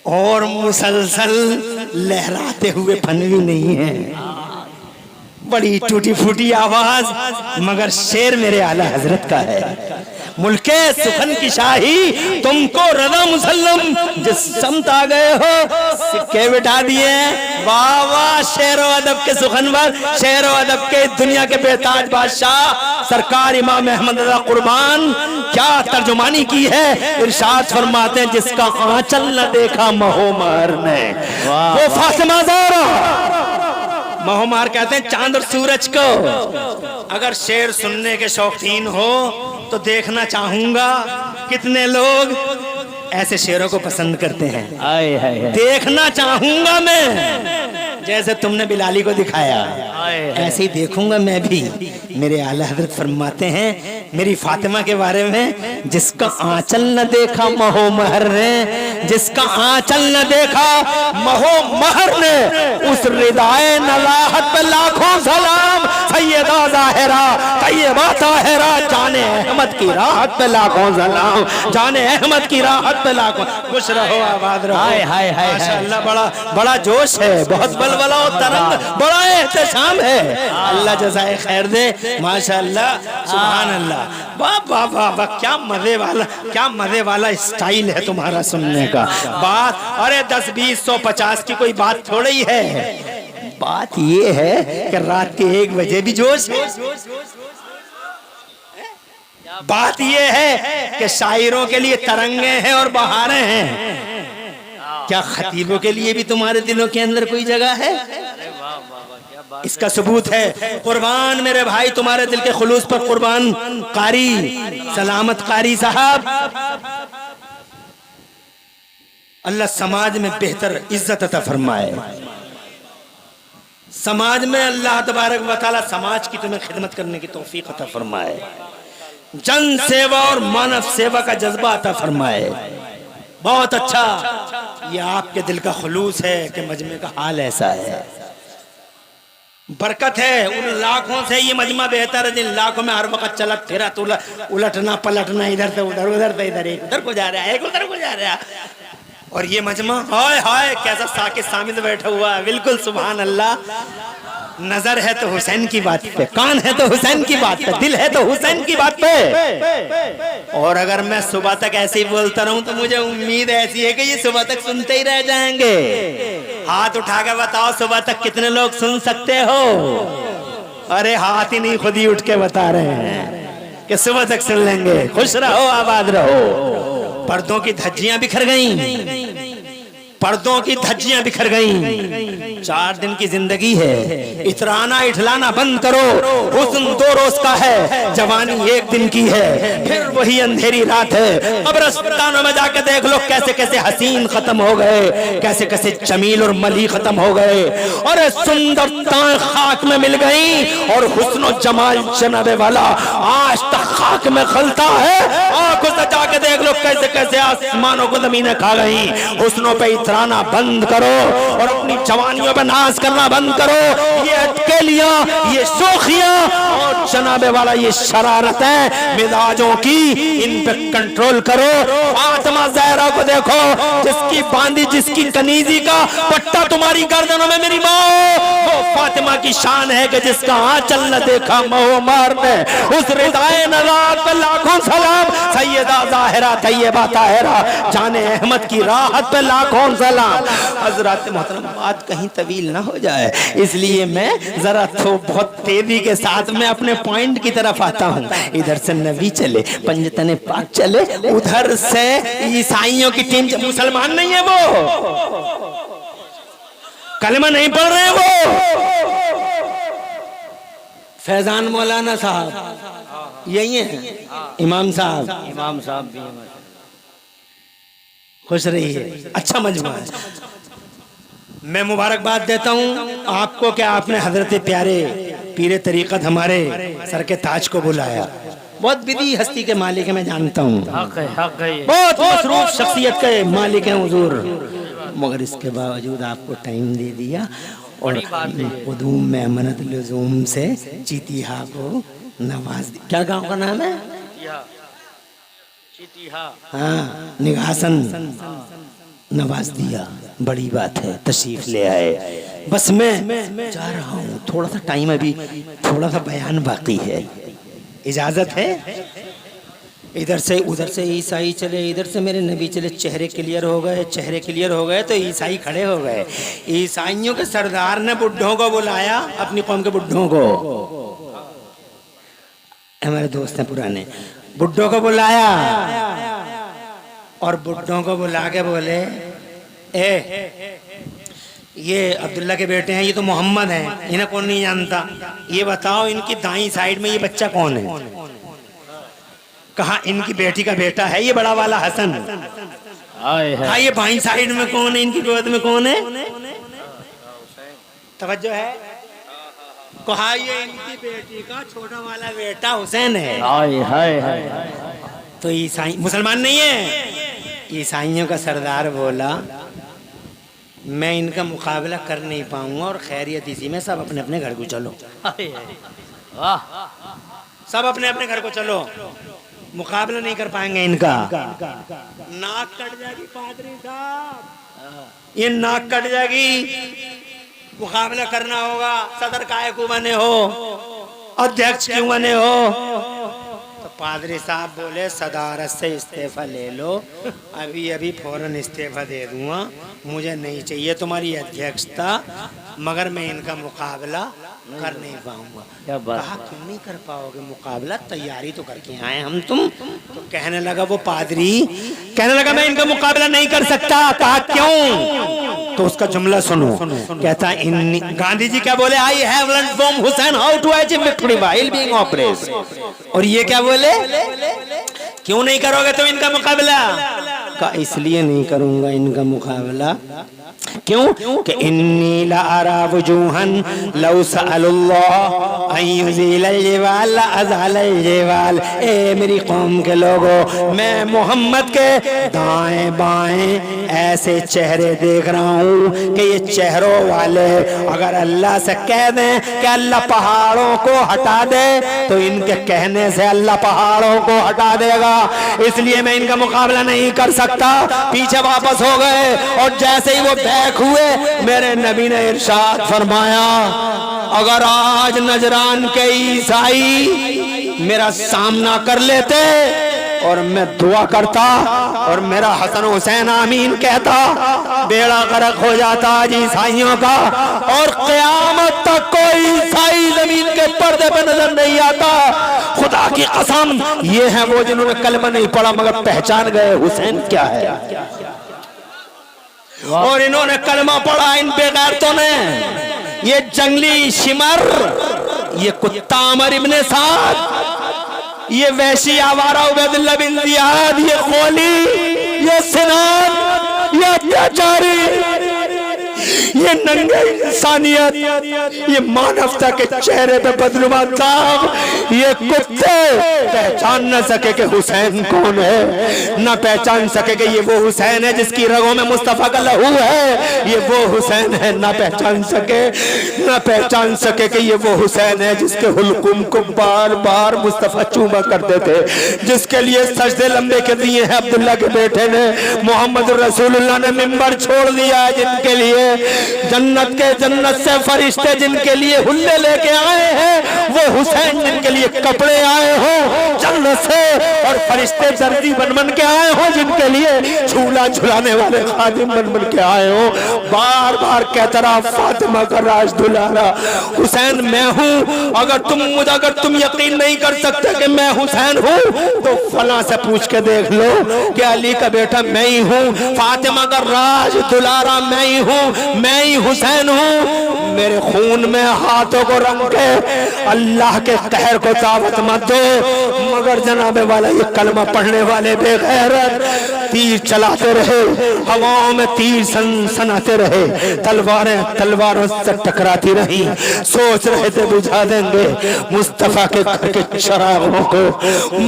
और मुसलसल लहराते हुए फन भी नहीं है। बड़ी टूटी फूटी आवाज, मगर शेर मेरे आला हजरत का है। मुल्के सुखन की शाही तुमको रजा मुसल्लम, जिस समत आ गए हो सिक्के बिठा दिए। वाह वाह, शेर व अदब के सुखनवर, शेर व अदब के दुनिया के बेताज बादशाह सरकार इमाम अहमद रजा कुर्बान, क्या तर्जुमानी की है। इरशाद फरमाते हैं, जिसका आंचल न देखा महोमार ने, वो फातिमा ज़हरा। महोमार कहते हैं चांद और सूरज को। अगर शेर सुनने के शौकीन हो तो देखना चाहूंगा कितने लोग ऐसे शेरों को पसंद करते हैं। आए हाय हाय, देखना चाहूंगा मैं, जैसे तुमने बिलाली को दिखाया ऐसे ही देखूंगा मैं भी। मेरे आला हजरत फरमाते हैं मेरी फातिमा के बारे में, जिसका आंचल न देखा महो महर ने, जिसका आंचल न देखा महो महर ने, उस रिदाए नलाहत पे लाखों सलाम। सैयदा ज़ाहिरा तैयबा ताहिरा, जाने अहमद की राहत पे लाखों सलाम, जाने अहमद की राहत पे लाखों। खुश रहो, आबाद रहो। हाय हाय हाय, माशाअल्लाह, बड़ा बड़ा जोश है, बहुत बलबला और तरंग, बड़ा एहतशाम है। अल्लाह जज़ाए खैर दे। माशाअल्लाह, सुभान अल्लाह, वाह वाह वाह वाह, क्या मजे वाला, क्या मजे वाला स्टाइल है तुम्हारा सुनने का। बात, अरे 10 20 100 50 की कोई बात थोड़ी है। बात ये है कि रात के 1 बजे भी जोश है। बात ये है कि शायरों के लिए तरंगे हैं और बहारें हैं। क्या खतीबों के लिए भी तुम्हारे दिलों के अंदर कोई जगह है? इसका सबूत है कुर्बान मेरे भाई, तुम्हारे दिल के खुलूस पर कुर्बान कारी सलामत कारी साहब। अल्लाह समाज में बेहतर इज्जत अता फरमाए। समाज में अल्लाह तबारक व तआला समाज की तुम्हें खिदमत करने की तौफीक अता फरमाए। जन सेवा और मानव सेवा का जज्बा अता फरमाए। बहुत अच्छा, ये आपके दिल का खुलूस है कि मजमे का हाल ऐसा है। बरकत है उन लाखों से ये मजमा बेहतर है जिन लाखों में हर वक्त चलत फिरा तो उलटना पलटना, इधर से उधर, उधर से इधर, एक उधर को जा रहा है, एक उधर को जा रहा है। और ये मजमा हाय हाय कैसा साकित सामिद बैठा हुआ है, बिल्कुल सुभान अल्लाह। नजर है तो हुसैन की बात पे, कान है तो हुसैन की बात पे, दिल है तो हुसैन की बात पे। और अगर मैं सुबह तक ऐसे ही बोलता रहूं तो मुझे उम्मीद ऐसी है कि ये सुबह तक सुनते ही रह जाएंगे। हाथ उठा के बताओ सुबह तक कितने लोग सुन सकते हो? अरे हाथ ही नहीं, खुद ही उठ के बता रहे हैं कि सुबह तक सुन लेंगे। खुश रहो, आबाद रहो। पर्दों की धज्जियां बिखर गईं, पर्दों की धज्जियां बिखर गईं। 4 दिन की जिंदगी है, इतराना इठलाना बंद करो। हुस्न 2 रोज का है, जवानी 1 दिन की है, फिर वही अंधेरी रात है। कब्रिस्तानों में जाके देख लो कैसे कैसे हसीन खत्म हो गए, कैसे कैसे जमील और मली खत्म हो गए। और सुंदरताएं खाक में मिल गई और हुस्न और जमाल जनाबे वाला आज तक खाक में खलता है। आंखों से जाके देख लो कैसे कैसे आसमानों को जमीनें खा गई। हुस्नों पे इतराना बंद करो और अपनी जवानियों पे नाज करना बंद करो। ये अटकेलियां, ये शोखियां और जनाबे वाला ये शरारतें मिजाजों की, इन पे कंट्रोल करो। फातिमा ज़हरा को देखो, जिसकी बांधी, जिसकी कनीजी का पट्टा तुम्हारी गर्दनों में मेरी माँ, वो फातिमा की शान है कि जिसका आंचल न देखा महोमार ने, उस रिदाए नज़ार पे लाखों सलाम। सैयदा ज़ाहिरा तैयबा ताहिरा जाने अहमद की राहत पे लाखों सलाम। हजरत मोहतरम, बात कहीं तवील ना हो जाए, इसलिए मैं जरा तो बहुत तेजी के साथ में अपने पॉइंट की तरफ आता हूँ। इधर से नबी चले, पंजतने पाक चले, उधर से ईसाइयों की टीम। मुसलमान नहीं है वो, कलमा नहीं पढ़ रहे वो। फैजान मौलाना साहब यही है, इमाम साहब भी खुश रहिए। अच्छा मजमा है। मैं मुबारकबाद देता हूँ आपको कि आपने हजरत प्यारे पीरे तरीकत हमारे सर के ताज को बुलाया। बहुत विधि हस्ती के मालिक है, मैं जानता हूँ, बहुत मसरूफ शख्सियत के मालिक हैं हुजूर, मगर इसके बावजूद आपको टाइम दे दिया और कुदूम में अमनत लुजूम से चीतिहा को नवाज दिया। क्या गांव का नाम है? हाँ, निगासन नवाज दिया, बड़ी बात है। तशरीफ ले आए। बस मैं जा रहा हूँ, थोड़ा सा टाइम, अभी थोड़ा सा बयान बाकी है, इजाजत है? इधर से उधर से ईसाई चले, इधर से मेरे नबी चले। चेहरे क्लियर हो गए, चेहरे क्लियर हो गए तो ईसाई खड़े हो गए। ईसाइयों के सरदार ने बुढ़ों को बुलाया, अपनी कौम के बुढ़ों को, हमारे दोस्त हैं पुराने, बुढ़ों को बुलाया और बुढ़ों को बुला के बोले, ये अब्दुल्ला के बेटे हैं, ये तो मोहम्मद हैं, इन्हें कौन नहीं जानता? ये बताओ इनकी दाईं साइड में ये बच्चा कौन है? कहा इनकी बेटी का बेटा है ये बड़ा वाला हसन। हाँ, ये बाईं साइड में कौन है? इनकी गोद में कौन है? तवज्जो है? कहा ये इनकी बेटी का छोटा वाला बेटा हुसैन है। तो ईसाई, मुसलमान नहीं है। ईसाइयों का सरदार बोला, मैं इनका मुकाबला कर नहीं पाऊंगा और खैरियत इसी में, सब अपने अपने घर को चलो। सब अपने अपने घर को चलो, मुकाबला नहीं कर पाएंगे इनका। नाक कट जाएगी पादरी साहब, ये नाक कट जाएगी। मुकाबला करना होगा। सदर काहे को बने हो, अध्यक्ष क्यों बने हो? तो पादरी साहब बोले, सदारत से इस्तीफा ले लो, अभी अभी फौरन इस्तीफा दे दूंगा, मुझे नहीं चाहिए तुम्हारी अध्यक्षता, मगर मैं इनका मुकाबला कर नहीं पाऊंगा। कहा क्यों नहीं कर पाओगे मुकाबला? तैयारी तो करके आए हम तुम। तो कहने लगा वो पादरी, कहने लगा मैं इनका मुकाबला नहीं कर सकता। कहा क्यों? तो उसका जुमला सुनो, कहता गांधी जी क्या बोले? I have learned from Hussain how to achieve victory while being oppressed. और ये क्या बोले? क्यों नहीं करोगे तुम इनका मुकाबला? का इसलिए नहीं करूंगा इनका मुकाबला। क्यों कि इन्नी ला अरा वजूहन लौ सअलुल्लाह अन युज़ीलल जिबाल अज़हलल जिबाल। ए मेरी कौम के लोगों, मैं मोहम्मद के दाएं बाएं ऐसे चेहरे देख रहा हूँ कि ये चेहरों वाले अगर अल्लाह से कह दें कि अल्लाह पहाड़ों को हटा दे तो इनके कहने से अल्लाह पहाड़ों को हटा देगा। इसलिए मैं इनका मुकाबला नहीं कर सकता। पीछे वापस हो गए और जैसे ही वो बैक हुए मेरे नबी ने इरशाद फरमाया, अगर आज नजरान के ईसाई मेरा सामना कर लेते और मैं दुआ करता और मेरा हसन हुसैन आमीन कहता, बेड़ा गर्क हो जाता आज ईसाइयों का और क़यामत तक कोई ईसाई जमीन के पर्दे पे नजर नहीं आता। खुदा की कसम, ये हैं वो जिन्होंने कलमा नहीं पढ़ा मगर पहचान गए हुसैन क्या है। और इन्होंने कलमा पढ़ा इन बेगैरतों ने। ये जंगली शिमर, ये कुत्ता अमर इब्ने साद, ये वैशी आवारा उबैदुल्लाह बिन जियाद, ये खोली, ये सिनान, ये अत्याचारी, ये नंगे इंसानियत, ये मानवता के चेहरे पे बदनुमा दाग, ये कुत्ते पहचान न सके कि हुसैन कौन है, न पहचान सके कि ये वो हुसैन है जिसकी रगों में मुस्तफा का लहू है, ये वो हुसैन है न पहचान सके कि ये वो हुसैन है जिसके हुल्कुम को बार बार मुस्तफा चूमा करते थे, जिसके लिए सजदे लंबे कर दिए हैं अब्दुल्ला के बेटे ने, मोहम्मद रसूलुल्लाह ने मिंबर छोड़ दिया है, जिनके लिए जन्नत से फरिश्ते जिनके लिए हुल्ले लेके आए हैं, वो हुसैन जिनके लिए कपड़े आए हो जन्नत से, और फरिश्ते दर्जी बन के आए हो जिनके लिए झूला झुलाने वाले खादिम बन के आए हो। बार बार कहता रहा फातिमा का राज दुलारा हुसैन मैं हूँ। अगर तुम यकीन नहीं कर सकते कि मैं हुसैन हूँ तो फला से पूछ के देख लो कि अली का बेटा मैं ही हूँ, फातिमा का राज दुलारा मैं ही हूँ, मैं ही हुसैन हूँ। मेरे खून में हाथों को रंग के अल्लाह के कहर को दावत मत दो। मगर जनाबे वाला ये कलमा पढ़ने वाले बेगैरत तीर चलाते रहे, हवाओं में तीर सनाते रहे, तलवारों से टकराती रही, सोच रहे थे बुझा देंगे मुस्तफा के घर के चरागों को,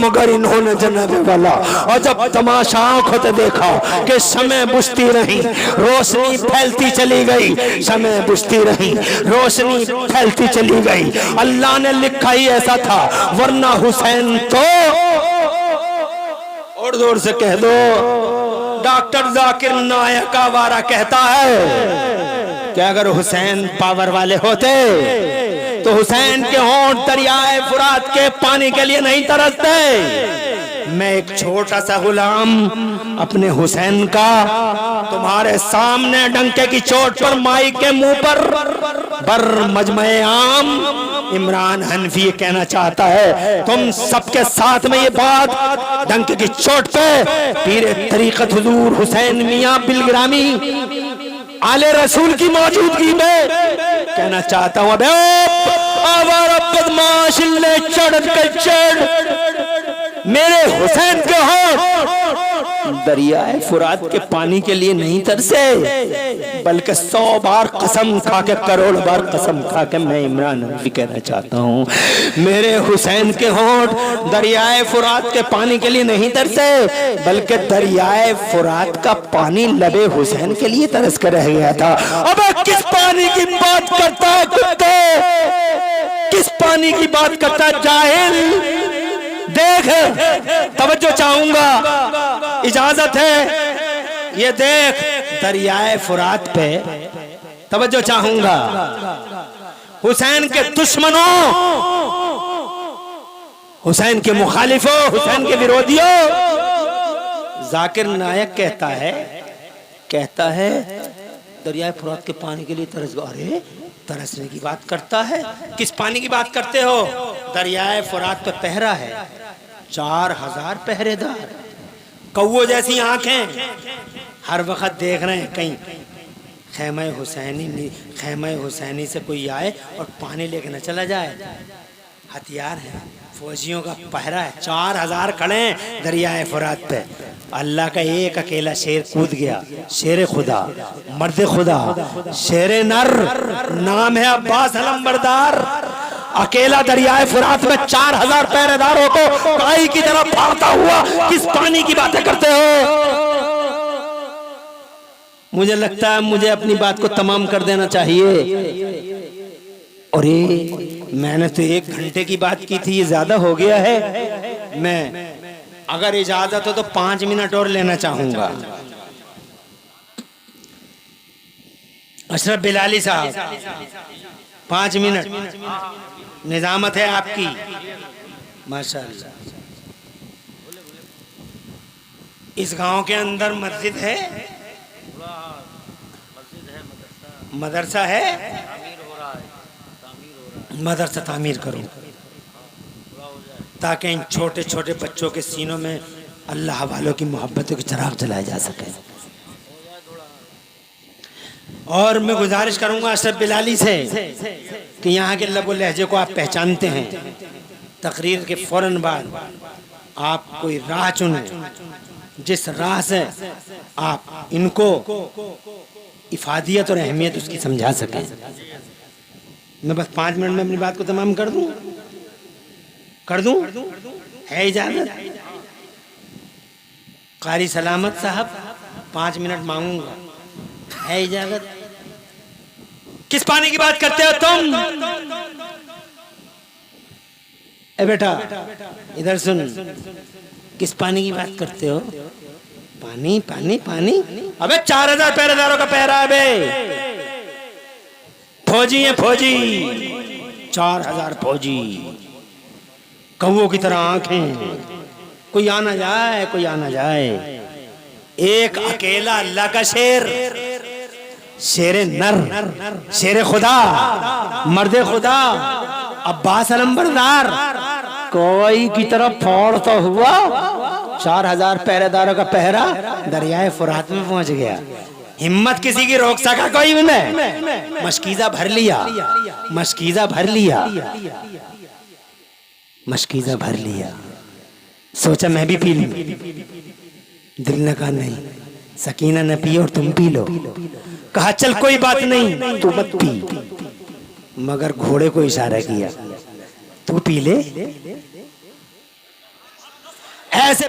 मगर इन्होंने जनाबे वाला और जब तमाशा आंखों से देखा कि शमें बुझती रही, रोशनी फैलती चली गई, शमें बुझती रही, रोशनी फैलती चली गई। अल्लाह ने लिखा ही ऐसा था, वरना हुसैन तो और जोर से कह दो डॉक्टर जाकिर नायक आवारा कहता है कि अगर हुसैन पावर वाले होते तो हुसैन के होंठ दरियाए फुरात के पानी के लिए नहीं तरसते। मैं एक छोटा सा गुलाम अपने हुसैन का तुम्हारे सामने डंके की चोट पर माई के मुंह पर बर मजमे आम इमरान हनफी कहना चाहता है, तुम सबके साथ में ये बात डंके की चोट पे पीरे तरीकत हुजूर हुसैन मियां बिलग्रामी आले रसूल की मौजूदगी में कहना चाहता हूं। अबे आवारा बदमाश ले चढ़ मेरे हुसैन के हो दरियाए फुरात के पानी के लिए नहीं तरसे, बल्कि 100 बार कसम खा के, करोड़ बार कसम खा के मैं इमरान हनफी कहना चाहता हूँ, मेरे हुसैन के होंठ दरियाए फुरात के पानी के लिए नहीं तरसे, बल्कि दरियाए फुरात का पानी लबे हुसैन के लिए तरस कर रह गया था। अबे किस पानी की बात करता है कुत्ते, किस पानी की बात करता है जाहिल। देख, तवज्जो चाहूंगा, इजाजत है, ये देख दरियाए फुरात पे तवज्जो चाहूंगा। हुसैन के दुश्मनों, हुसैन के मुखालिफों, हुसैन के विरोधियों, जाकिर नायक कहता है दरियाए फुरात के पानी के लिए तरस। अरे तरसने की बात करता है, किस पानी की बात करते हो? दरियाए फुरात पे पहरा है, 4000 पहरेदार, कौओ जैसी आंखें, हर वक्त देख रहे हैं कहीं खैमा हुसैनी से कोई आए और पानी लेके न चला जाए। हथियार है, फौजियों का पहरा है, 4000 खड़े हैं दरियाए फुरात पे। अल्लाह का एक अकेला शेर कूद गया, शेर खुदा, मर्द खुदा, शेर नर, नाम है अब्बास अलंबरदार। अकेला दरियाए फुरात में 4000 पहरेदारों को काई की तरह फाड़ता हुआ किस पानी की बातें करते हो? मुझे लगता है मुझे अपनी बात को तमाम कर देना चाहिए। और ये मैंने तो 1 घंटे की बात की थी, ये ज्यादा हो गया है। मैं अगर इजाजत हो तो 5 मिनट और लेना चाहूंगा। अशरफ बिलाली साहब 5 मिनट, निजामत है आपकी, माशाअल्लाह। इस गांव के अंदर मस्जिद है, मदरसा है, मदरसा तामीर करो ताकि इन छोटे छोटे बच्चों के सीनों में अल्लाह वालों की मोहब्बतों की चिराग जलाए जा सके। और मैं गुजारिश करूंगा अशरफ बिलाली से कि यहाँ के लबो लहजे को आप पहचानते हैं, तकरीर के फौरन बाद आप कोई राह चुने जिस राह से आप इनको इफादियत और अहमियत उसकी समझा सकें। मैं बस 5 मिनट में अपनी बात को तमाम कर दूं है इजाजत? कारी सलामत साहब 5 मिनट मांगूंगा, है इजाजत? किस पानी की बात करते हो तुम? ए बेटा इधर सुन, किस पानी की बात करते हो? पानी पानी पानी। अबे 4000 पहरेदारों का पहरा है बे, फौजी है फौजी, 4000 फौजी, कौवों की तरह आंखें, कोई आना जाए कोई आना जाए। एक अकेला अल्लाह का शेर, शेर नर, शेर खुदा, मर्द खुदा, अब्बास अलंबरदार, कोई की तरफ फोड़ता हुआ 4000 पहरेदारों का पहरा दरियाए फुरात में पहुंच गया। हिम्मत किसी की रोक सका कोई भी नहीं। मशकीजा भर लिया, मशकीजा भर लिया, मशकीजा भर लिया। सोचा मैं भी पी लूं, दिल ने कहा नहीं, सकीना न पियो और तुम पी लो। कहा चल कोई बात नहीं तू मत पी, मगर घोड़े को इशारा किया तू पी ले। ऐसे